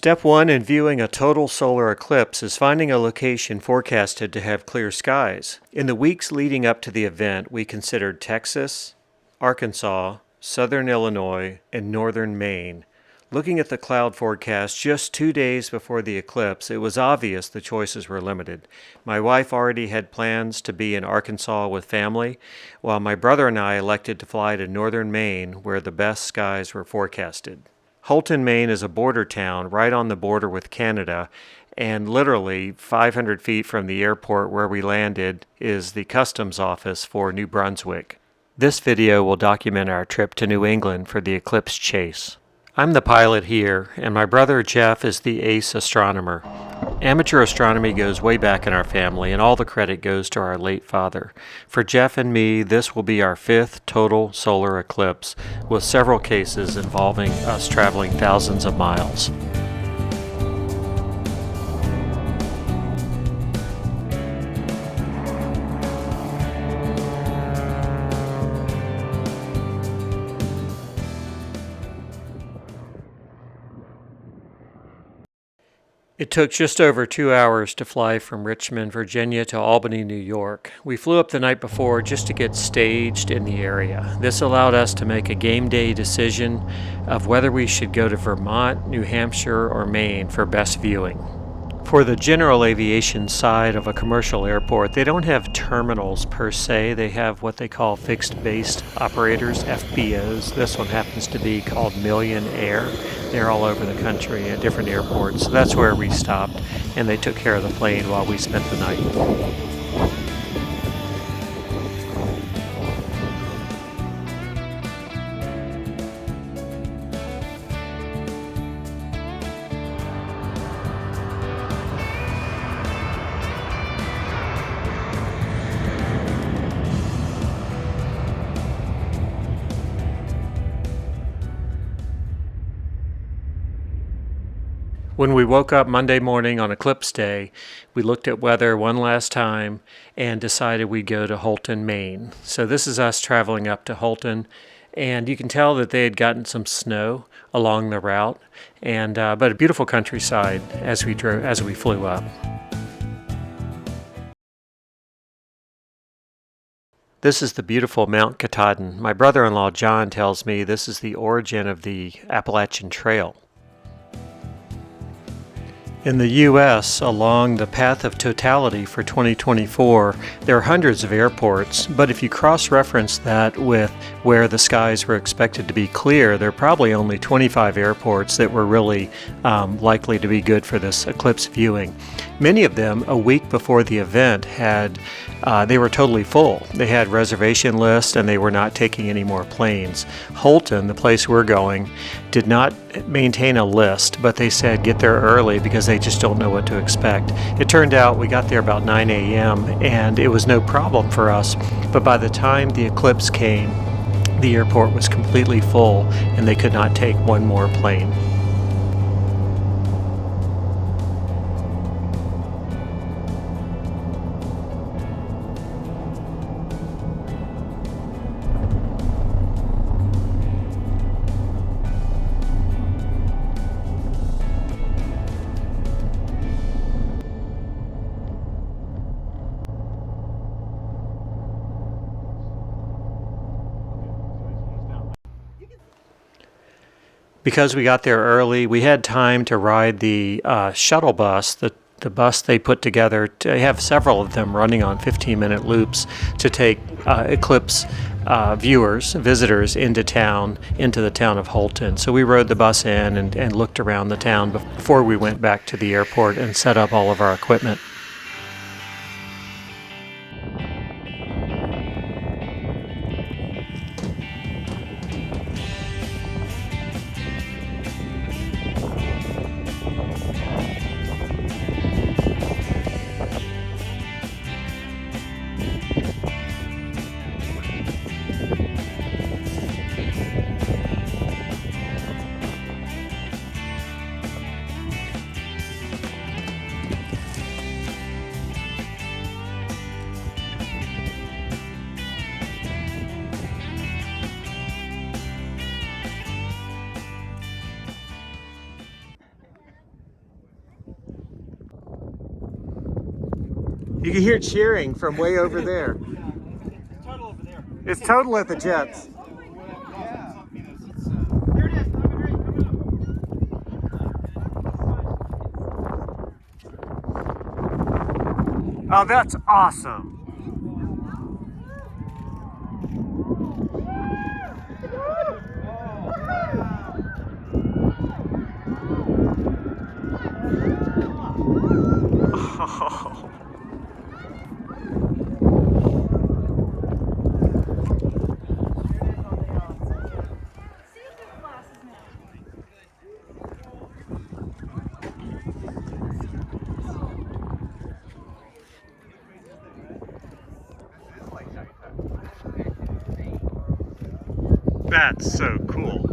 Step one in viewing a total solar eclipse is finding a location forecasted to have clear skies. In the weeks leading up to the event, we considered Texas, Arkansas, southern Illinois, and northern Maine. Looking at the cloud forecast just 2 days before the eclipse, it was obvious the choices were limited. My wife already had plans to be in Arkansas with family, while my brother and I elected to fly to northern Maine, where the best skies were forecasted. Houlton, Maine is a border town right on the border with Canada, and literally 500 feet from the airport where we landed is the customs office for New Brunswick. This video will document our trip to New England for the eclipse chase. I'm the pilot here, and my brother Jeff is the ace astronomer. Amateur astronomy goes way back in our family, and all the credit goes to our late father. For Jeff and me, this will be our 5th total solar eclipse, with several cases involving us traveling thousands of miles. It took just over 2 hours to fly from Richmond, Virginia to Albany, New York. We flew up the night before just to get staged in the area. This allowed us to make a game day decision of whether we should go to Vermont, New Hampshire, or Maine for best viewing. For the general aviation side of a commercial airport, they don't have terminals per se. They have what they call fixed base operators, FBOs. This one happens to be called Million Air. They're all over the country at different airports. So that's where we stopped, and they took care of the plane while we spent the night. When we woke up Monday morning on Eclipse Day, we looked at weather one last time and decided we'd go to Houlton, Maine. So this is us traveling up to Houlton, and you can tell that they had gotten some snow along the route, and but a beautiful countryside as we flew up. This is the beautiful Mount Katahdin. My brother-in-law John tells me this is the origin of the Appalachian Trail. In the U.S., along the path of totality for 2024, there are hundreds of airports, but if you cross-reference that with where the skies were expected to be clear, there are probably only 25 airports that were really likely to be good for this eclipse viewing. Many of them, a week before the event, they were totally full. They had reservation lists and they were not taking any more planes. Houlton, the place we're going, did not maintain a list, but they said get there early because they just don't know what to expect. It turned out we got there about 9 a.m. and it was no problem for us, but by the time the eclipse came, the airport was completely full and they could not take one more plane. Because we got there early, we had time to ride the shuttle bus, the bus they put together. They have several of them running on 15-minute loops to take eclipse visitors into the town of Houlton. So we rode the bus in and looked around the town before we went back to the airport and set up all of our equipment. You can hear cheering from way over there. It's total over there. It's total at the Jets. Here it is. Oh, that's awesome. Oh. That's so cool.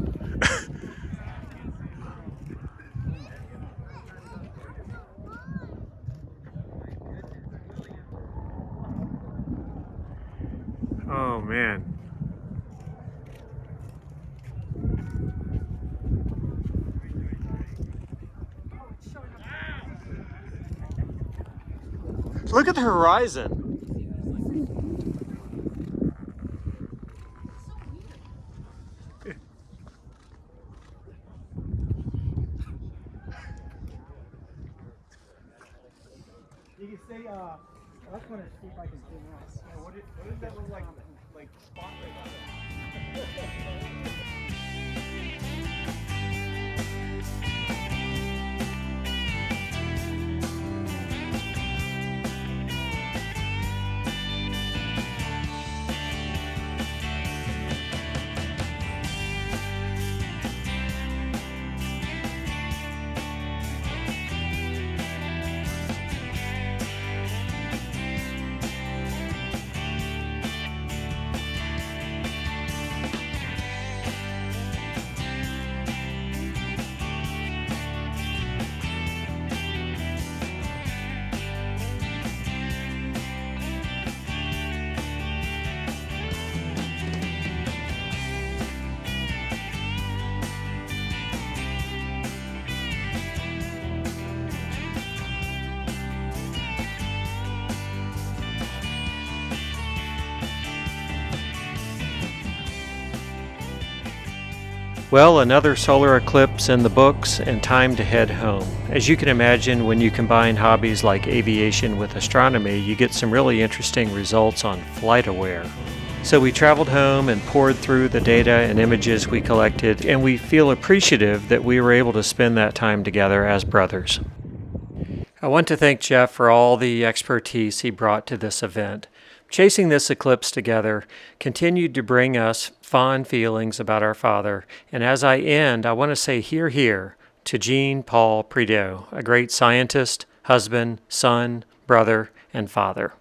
Oh man. Look at the horizon. You can say, I just want to see if I can zoom out. Yeah, what does that look like spotlight on it? Well, another solar eclipse in the books and time to head home. As you can imagine, when you combine hobbies like aviation with astronomy, you get some really interesting results on FlightAware. So we traveled home and poured through the data and images we collected, and we feel appreciative that we were able to spend that time together as brothers. I want to thank Jeff for all the expertise he brought to this event. Chasing this eclipse together continued to bring us fond feelings about our father, and as I end, I want to say hear, hear to Jean-Paul Prideaux, a great scientist, husband, son, brother, and father.